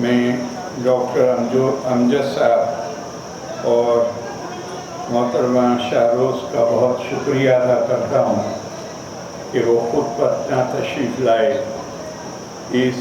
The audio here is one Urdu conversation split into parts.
میں ڈاکٹر امجد صاحب اور محترمہ شاہروز کا بہت شکریہ ادا کرتا ہوں کہ وہ خود پر اپنا تشریف لائے اس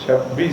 26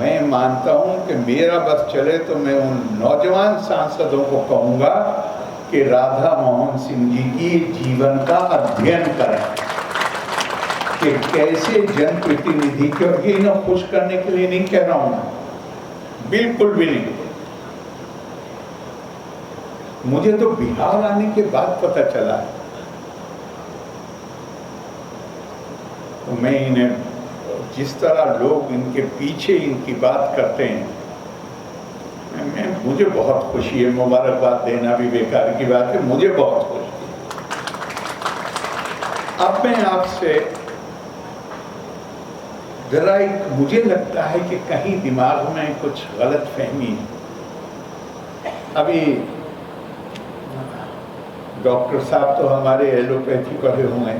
میں مانتا ہوں کہ میرا بس چلے تو میں ان نوجوان سانسدوں کو کہوں گا کہ رادھا موہن سنگھ جی کی جیون کا ادھین کریں کہ کیسے جن پرتیندھی، کیونکہ انہیں خوش کرنے کے لیے نہیں کہہ رہا ہوں، بالکل بھی نہیں. مجھے تو بہار آنے کے بعد پتہ چلا ہے، تو میں انہیں جس طرح لوگ ان کے پیچھے ان کی بات کرتے ہیں، مجھے بہت خوشی ہے. مبارکباد دینا بھی بیکار کی بات ہے، مجھے بہت خوشی ہے. اب میں آپ سے ذرا مجھے لگتا ہے کہ کہیں دماغ میں کچھ غلط فہمی ہے. ابھی ڈاکٹر صاحب تو ہمارے ایلوپیتھی پڑھے ہوئے ہیں،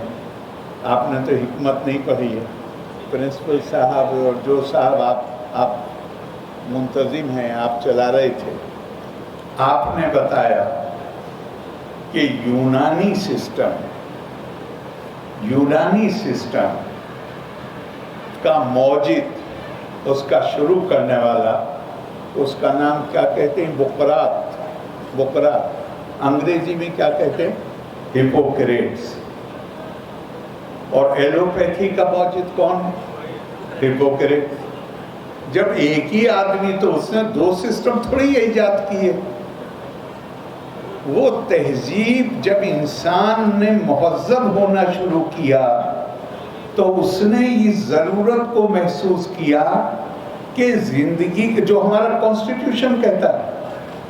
آپ نے تو حکمت نہیں پڑھی ہے. پرنسپل صاحب اور جو صاحب آپ منتظم ہیں، آپ چلا رہے تھے، آپ نے بتایا کہ یونانی سسٹم کا موجد، اس کا شروع کرنے والا، اس کا نام کیا کہتے ہیں؟ بقراط. انگریزی میں کیا کہتے ہیں؟ ہپوکریٹس. اور ایلوپیتھی کا موجد کون ہے؟ ہپوکریٹس. جب ایک ہی آدمی، تو اس نے دو سسٹم تھوڑی ایجاد کیے. وہ تہذیب جب انسان نے مہذب ہونا شروع کیا تو اس نے اس ضرورت کو محسوس کیا کہ زندگی، جو ہمارا کانسٹیٹیوشن کہتا ہے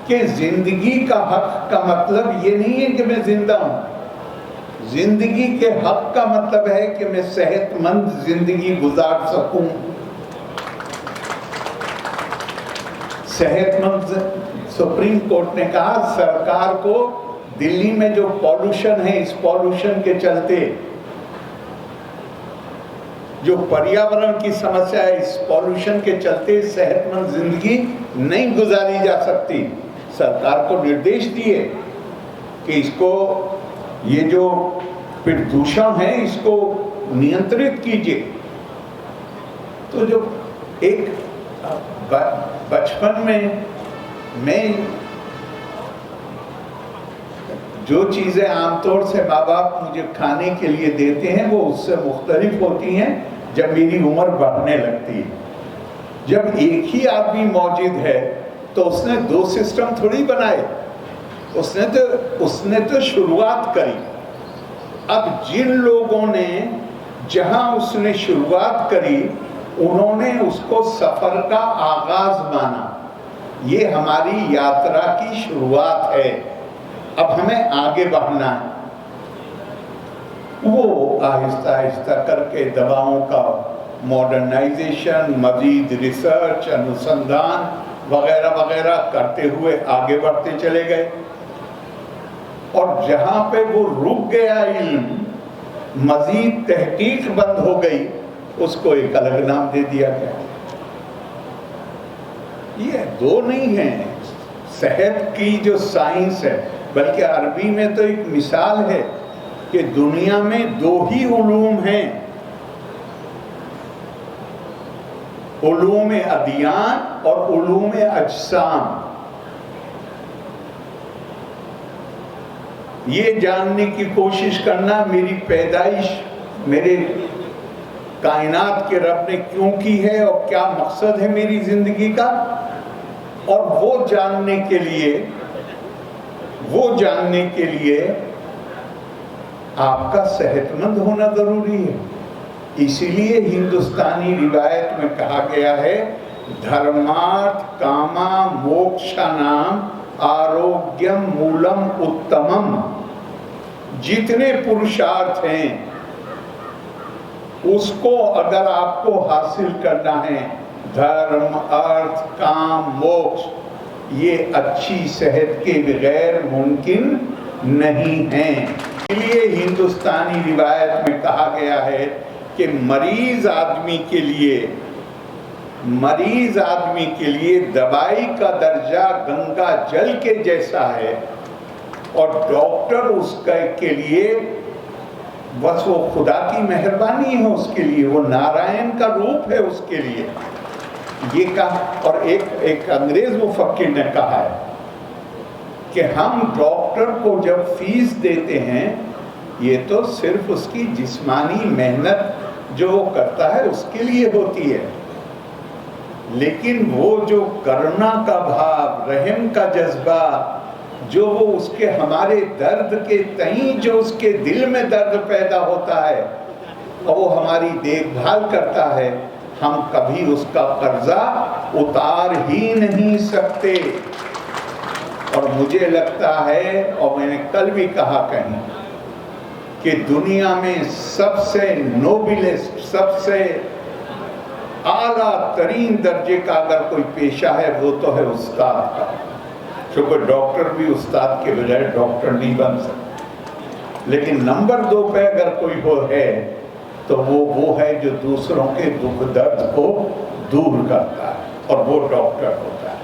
کہ زندگی کا حق کا مطلب یہ نہیں ہے کہ میں زندہ ہوں. زندگی کے حق کا مطلب ہے کہ میں صحت مند زندگی گزار سکوں. صحت مند، سپریم کورٹ نے کہا سرکار کو دلی میں جو پالوشن ہے، اس پالوشن کے چلتے جو پریاورن کی سمسیا ہے، اس پالوشن کے چلتے صحت مند زندگی نہیں گزاری جا سکتی. سرکار کو نردیش دیے کہ اس کو، یہ جو پردوشن ہے، اس کو نینترت کیجیے. تو جو ایک بچپن میں جو چیزیں عام طور سے ماں باپ مجھے کھانے کے لیے دیتے ہیں وہ اس سے مختلف ہوتی ہیں جب میری عمر بڑھنے لگتی ہے. جب ایک ہی آدمی موجود ہے تو اس نے دو سسٹم تھوڑی بنائے، اس نے تو شروعات کری. اب جن لوگوں نے جہاں اس نے شروعات کری انہوں نے اس کو سفر کا آغاز مانا. یہ ہماری یاترا کی شروعات ہے، اب ہمیں آگے بڑھنا ہے. وہ آہستہ آہستہ کر کے دواؤں کا ماڈرنائزیشن، مزید ریسرچ، انوسندھان وغیرہ وغیرہ کرتے ہوئے آگے بڑھتے چلے گئے. اور جہاں پہ وہ رک گیا علم، مزید تحقیق بند ہو گئی، اس کو ایک الگ نام دے دیا گیا. یہ دو نہیں ہیں. صحت کی جو سائنس ہے، بلکہ عربی میں تو ایک مثال ہے کہ دنیا میں دو ہی علوم ہیں، علوم ادیان اور علوم اجسام. یہ جاننے کی کوشش کرنا میری پیدائش، میرے کائنات کے رب نے کیوں کی ہے اور کیا مقصد ہے میری زندگی کا، اور وہ جاننے کے لیے آپ کا صحت مند ہونا ضروری ہے. اسی لیے ہندوستانی روایت میں کہا گیا ہے دھرمارتھ کاما موکشانام آروگیم مولم اتمم. جتنے پرشارتھ ہیں اس کو اگر آپ کو حاصل کرنا ہے، دھرم، ارتھ، کام، موکش، یہ اچھی صحت کے بغیر ممکن نہیں ہیں. اس لیے ہندوستانی روایت میں کہا گیا ہے کہ مریض آدمی کے لیے دوائی کا درجہ گنگا جل کے جیسا ہے، اور ڈاکٹر اس کے لیے بس وہ خدا کی مہربانی ہے، اس کے لیے وہ نارائن کا روپ ہے اس کے لیے. یہ کہا، اور ایک انگریز مفکر نے کہا ہے کہ ہم ڈاکٹر کو جب فیس دیتے ہیں یہ تو صرف اس کی جسمانی محنت جو وہ کرتا ہے اس کے لیے ہوتی ہے، لیکن وہ جو کرنا کا بھاو، رحم کا جذبہ، جو وہ اس کے ہمارے درد کے تئیں جو اس کے دل میں درد پیدا ہوتا ہے اور وہ ہماری دیکھ بھال کرتا ہے، ہم کبھی اس کا قرضہ اتار ہی نہیں سکتے۔ اور مجھے لگتا ہے، اور میں نے کل بھی کہا کہیں، کہ دنیا میں سب سے نوبلسٹ، سب سے اعلیٰ ترین درجے کا اگر کوئی پیشہ ہے وہ تو ہے استاد کا، کیونکہ ڈاکٹر بھی استاد کے بجائے ڈاکٹر نہیں بن سکتا، لیکن نمبر 2 پہ اگر کوئی ہو ہے تو وہ ہے جو دوسروں کے دکھ درد کو دور کرتا ہے، اور وہ ڈاکٹر ہوتا ہے۔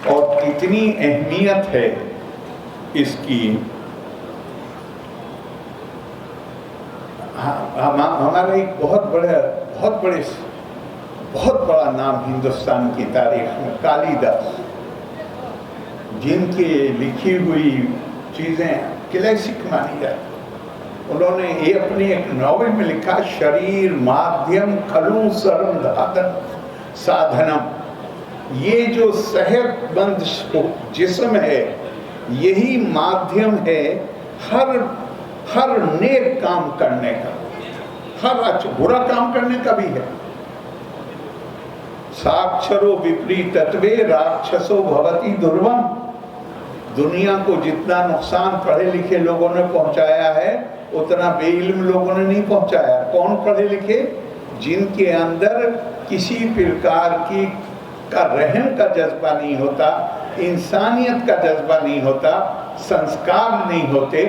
اور کتنی اہمیت ہے اس کی، ہمارا ایک بہت بڑا نام ہندوستان کی تاریخ میں کالی داس، جن کی لکھی ہوئی چیزیں کلاسک مانی جاتی، انہوں نے یہ اپنے ایک ناول میں لکھا، شریر مادھیم کھلو سرم دھاتن سادھنم، یہ جو صحت مند جسم ہے یہی مادھیم ہے ہر نیک کام کرنے کا، ہر اچھا برا کام کرنے کا بھی ہے۔ ساکشرو وپریتتوے راکشسو بھوتی دروم، دنیا کو جتنا نقصان پڑھے لکھے لوگوں نے پہنچایا ہے اتنا بے علم لوگوں نے نہیں پہنچایا۔ کون پڑھے لکھے؟ جن کے اندر کسی پرکار کا رحم کا جذبہ نہیں ہوتا، انسانیت کا جذبہ نہیں ہوتا، سنسکار نہیں ہوتے،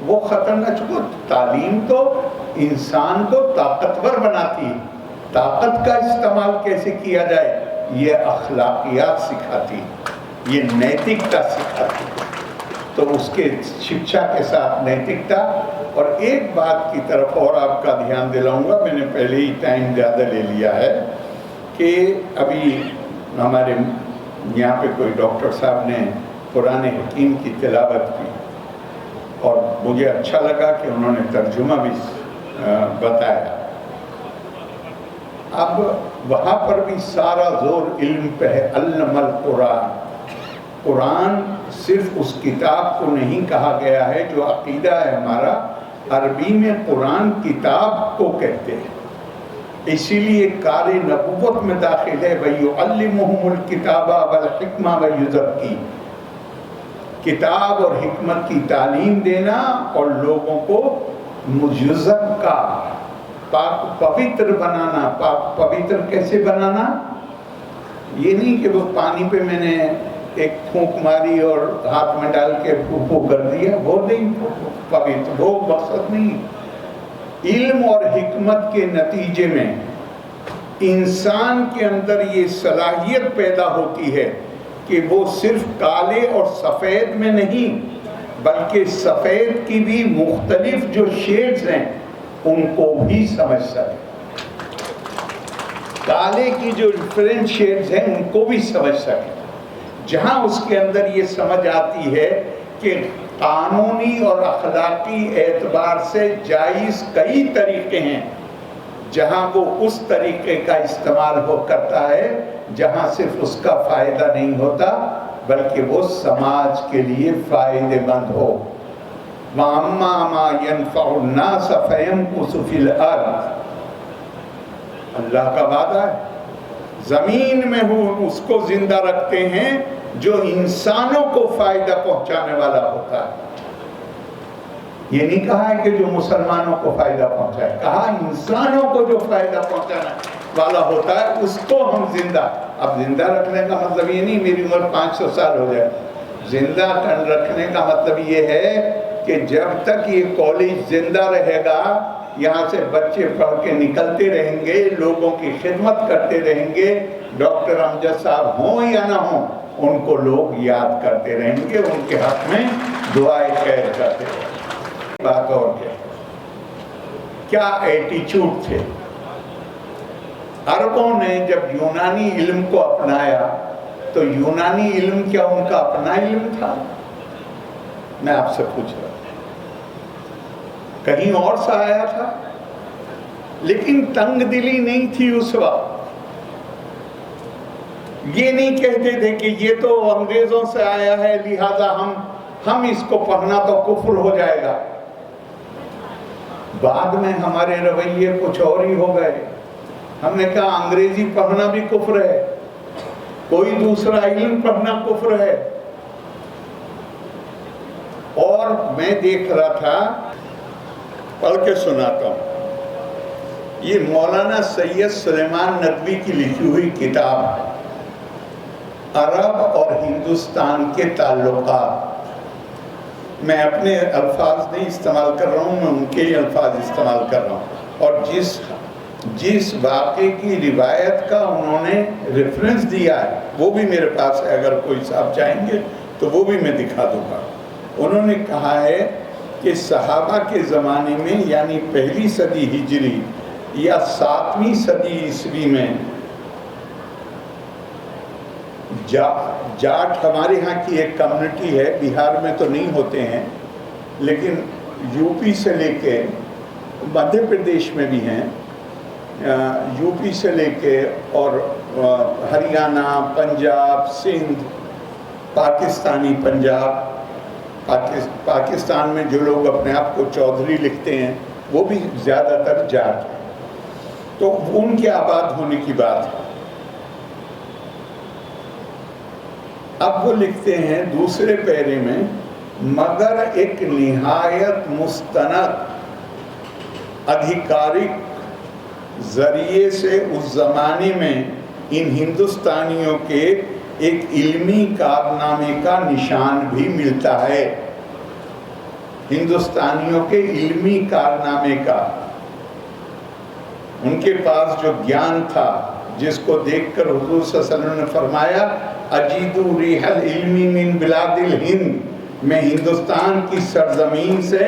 وہ خطرناک۔ چکو تعلیم تو انسان کو طاقتور بناتی ہے، طاقت کا استعمال کیسے کیا جائے یہ اخلاقیات سکھاتی، یہ نیتکتا سکھاتی، تو اس کے شکشا کے ساتھ نیتکتا۔ اور ایک بات کی طرف اور آپ کا دھیان دلاؤں گا، میں نے پہلے ہی ٹائم زیادہ لے لیا ہے، کہ ابھی ہمارے یہاں پہ کوئی ڈاکٹر صاحب نے قرآن حکیم کی تلاوت کی، اور مجھے اچھا لگا کہ انہوں نے ترجمہ بھی بتایا۔ اب وہاں پر بھی سارا زور علم پہ ہے، علم القرآن، قرآن صرف اس کتاب کو نہیں کہا گیا ہے جو عقیدہ ہے ہمارا، عربی میں قرآن کتاب کو کہتے ہیں، اسی لیے کار نبوت میں داخل ہے، وَيُعَلِّمُهُمُ الْكِتَابَ وَالْحِكْمَةَ وَيُزَكِّيهِمْ، کتاب اور حکمت کی تعلیم دینا اور لوگوں کو مجزکا، پاک پوتر بنانا۔ پاک پوتر کیسے بنانا؟ یہ نہیں کہ وہ پانی پہ میں نے ایک پھونک ماری اور ہاتھ میں ڈال کے پھو کر دیا، وہ نہیں پوتر، وہ مقصد نہیں۔ علم اور حکمت کے نتیجے میں انسان کے اندر یہ صلاحیت پیدا ہوتی ہے کہ وہ صرف کالے اور سفید میں نہیں بلکہ سفید کی بھی مختلف جو شیڈز ہیں ان کو بھی سمجھ سکے، کالے کی جو ڈفرینٹ شیڈز ہیں ان کو بھی سمجھ سکے۔ جہاں اس کے اندر یہ سمجھ آتی ہے کہ قانونی اور اخلاقی اعتبار سے جائز کئی طریقے ہیں، جہاں وہ اس طریقے کا استعمال کرتا ہے جہاں صرف اس کا فائدہ نہیں ہوتا بلکہ وہ سماج کے لیے فائدے مند ہو۔ وَأَمَّا مَا يَنْفَعُ النَّاسَ فَيَمْكُثُ فِي الْأَرْضِ، اللہ کا وعدہ ہے، زمین میں ہم اس کو زندہ رکھتے ہیں جو انسانوں کو فائدہ پہنچانے والا ہوتا ہے۔ یہ نہیں کہا ہے کہ جو مسلمانوں کو فائدہ پہنچائے، کہا انسانوں کو جو فائدہ پہنچانے والا ہوتا ہے اس کو ہم زندہ۔ اب زندہ رکھنے کا مطلب یہ نہیں میری عمر 500 سال ہو جائے، زندہ رکھنے کا مطلب یہ ہے کہ جب تک یہ کالج زندہ رہے گا، یہاں سے بچے پڑھ کے نکلتے رہیں گے، لوگوں کی خدمت کرتے رہیں گے، ڈاکٹر امجد صاحب ہوں یا نہ ہوں ان کو لوگ یاد کرتے رہیں گے، ان کے حق میں دعائیں خیر کرتے رہیں گے۔ بات اور کیا ایٹیچیوڈ تھے۔ عربوں نے جب یونانی علم کو اپنایا تو یونانی علم کیا ان کا اپنا علم تھا؟ میں آپ سے پوچھ رہا ہوں، کہیں اور سے آیا تھا؟ لیکن تنگ دلی نہیں تھی اس وقت، یہ نہیں کہتے تھے کہ یہ تو انگریزوں سے آیا ہے لہذا ہم اس کو پڑھنا تو کفر ہو جائے گا۔ بعد میں ہمارے رویے کچھ اور ہی ہو گئے، ہم نے کہا انگریزی پڑھنا بھی کفر ہے، کوئی دوسرا علم پڑھنا کفر ہے۔ اور میں دیکھ رہا تھا، پڑھ کے سناتا ہوں، یہ مولانا سید سلیمان ندوی کی لکھی ہوئی کتاب ہے، عرب اور ہندوستان کے تعلقات۔ میں اپنے الفاظ نہیں استعمال کر رہا ہوں، میں ان کے الفاظ استعمال کر رہا ہوں، اور جس واقعے کی روایت کا انہوں نے ریفرنس دیا ہے وہ بھی میرے پاس ہے، اگر کوئی صاحب چاہیں گے تو وہ بھی میں دکھا دوں گا۔ انہوں نے کہا ہے کہ صحابہ کے زمانے میں، یعنی پہلی صدی ہجری یا 7ویں صدی عیسوی میں، جاٹ ہمارے ہاں کی ایک کمیونٹی ہے، بہار میں تو نہیں ہوتے ہیں لیکن یو پی سے لے کے مدھیہ پردیش میں بھی ہیں، یو پی سے لے کے اور ہریانہ، پنجاب، سندھ، پاکستانی پنجاب، پاکستان میں جو لوگ اپنے آپ کو چودھری لکھتے ہیں وہ بھی زیادہ تر جاٹ ہیں، تو ان کے آباد ہونے کی بات ہے۔ اب وہ لکھتے ہیں دوسرے پیرے میں، مگر ایک نہایت مستند ادھیکارک ذریعے سے اس زمانے میں ان ہندوستانیوں کے ایک علمی کارنامے کا نشان بھی ملتا ہے، ہندوستانیوں کے علمی کارنامے کا۔ ان کے پاس جو گیان تھا جس کو دیکھ کر حضور صلی اللہ علیہ وسلم نے فرمایا اجیدو ریح العلم من بلاد الہند، میں ہندوستان کی سرزمین سے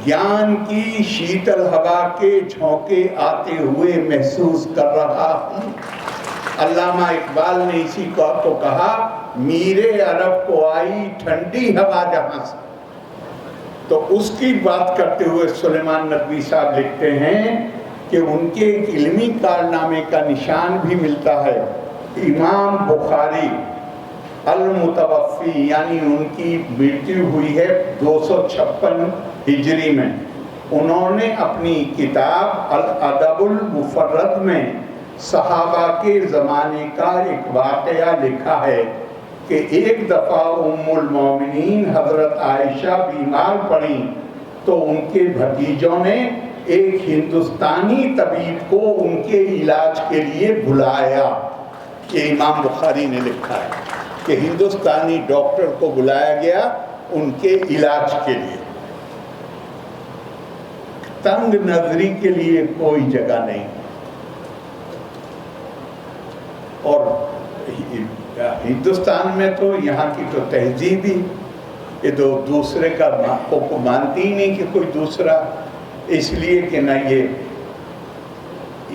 گیان کی شیتل ہوا کے جھونکے آتے ہوئے محسوس کر رہا ہوں۔ علامہ اقبال نے اسی کو کہا، میرے عرب کو آئی ٹھنڈی ہوا جہاں سے۔ تو اس کی بات کرتے ہوئے سلیمان ندوی صاحب لکھتے ہیں کہ ان کے ایک علمی کارنامے کا نشان بھی ملتا ہے۔ امام بخاری المتوفی، یعنی ان کی مٹی ہوئی ہے 256 ہجری میں، انہوں نے اپنی کتاب الادب المفرد میں صحابہ کے زمانے کا ایک واقعہ لکھا ہے کہ ایک دفعہ ام المومنین حضرت عائشہ بیمار پڑیں تو ان کے بھتیجوں نے ایک ہندوستانی طبیب کو ان کے علاج کے لیے بلایا۔ یہ امام بخاری نے لکھا ہے کہ ہندوستانی ڈاکٹر کو بلایا گیا ان کے علاج کے لیے۔ تنگ نظری کے لیے کوئی جگہ نہیں، اور ہندوستان میں تو یہاں کی تو تہذیب ہی یہ دوسرے کا کو مانتی ہی نہیں کہ کوئی دوسرا، اس لیے کہ نہ یہ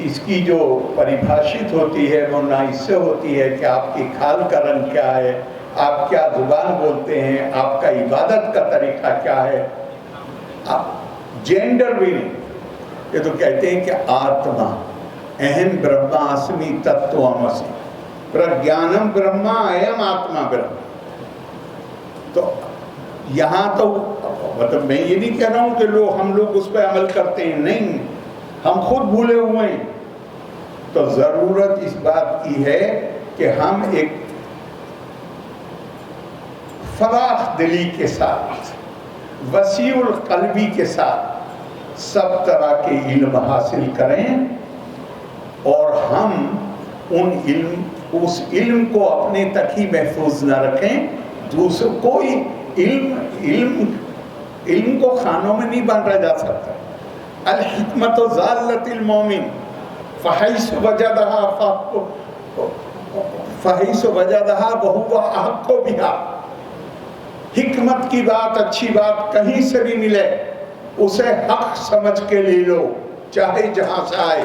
اس کی جو پریبھاشت ہوتی ہے وہ نہ اس سے ہوتی ہے کہ آپ کی کھال کا رنگ کیا ہے، آپ کیا زبان بولتے ہیں، آپ کا عبادت کا طریقہ کیا ہے، آپ جینڈر بھی نہیں۔ یہ تو کہتے ہیں کہ آتما اہم برہما اسمی تتوامسی پرگیانم برہما اہم آتما برہما۔ تو یہاں تو مطلب میں یہ نہیں کہہ رہا ہوں کہ ہم لوگ اس پہ عمل کرتے ہیں، نہیں، ہم خود بھولے ہوئے ہیں۔ تو ضرورت اس بات کی ہے کہ ہم ایک فراخ دلی کے ساتھ، وسیع القلبی کے ساتھ سب طرح کے علم حاصل کریں، اور ہم اس علم کو اپنے تک ہی محفوظ نہ رکھیں، دوسرے کوئی علم کو خانوں میں نہیں بانٹا جا سکتا۔ الحکمت ضالۃ المومن فحیث وجدہا وہو احق بہا۔ حکمت کی بات، اچھی بات کہیں سے بھی ملے، اسے حق سمجھ کے لے لو، چاہے جہاں سے آئے۔